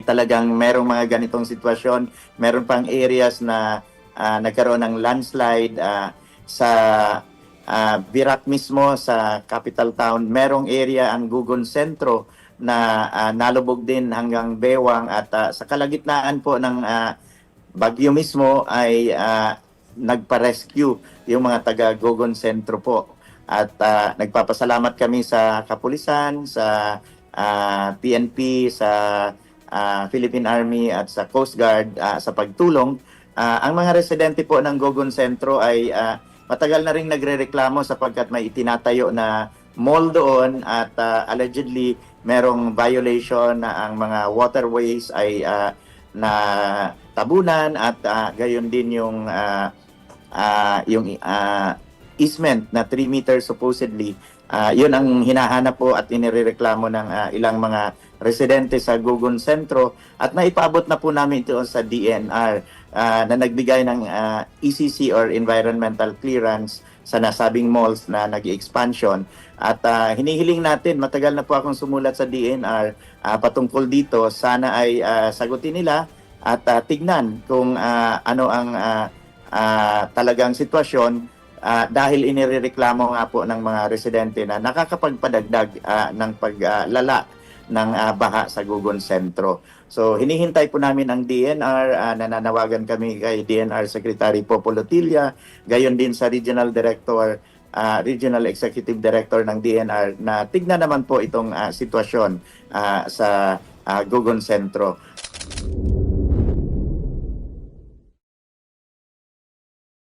talagang merong mga ganitong sitwasyon. Meron pang areas na nagkaroon ng landslide sa Virac mismo, sa capital town. Merong area ang Gugon Sentro na nalubog din hanggang Bewang at sa kalagitnaan po ng bagyo mismo ay nagpa-rescue yung mga taga Gugon Sentro po. At nagpapasalamat kami sa kapulisan, sa PNP, sa Philippine Army at sa Coast Guard sa pagtulong. Ang mga residente po ng Gugon Sentro ay matagal na ring nagrereklamo sapagkat may itinatayo na mall doon at allegedly merong violation na ang mga waterways ay na tabunan at gayon din yung easement na 3 meters supposedly. Yun ang hinahanap po at inireklamo ng ilang mga residente sa Gugon Sentro at naipaabot na po namin ito sa DNR na nagbigay ng ECC or Environmental Clearance sa nasabing malls na nag-expansion. At hinihiling natin, matagal na po akong sumulat sa DNR patungkol dito, sana ay sagutin nila at tignan kung ano ang talagang sitwasyon dahil inireklamo nga po ng mga residente na nakakapagpadagdag ng paglala ng baha sa Gugon Sentro. So hinihintay po namin ang DNR, nananawagan kami kay DNR Secretary Popo Lotilla, gayon din sa Regional Director, Regional Executive Director ng DNR na tignan naman po itong sitwasyon sa Gugon Sentro.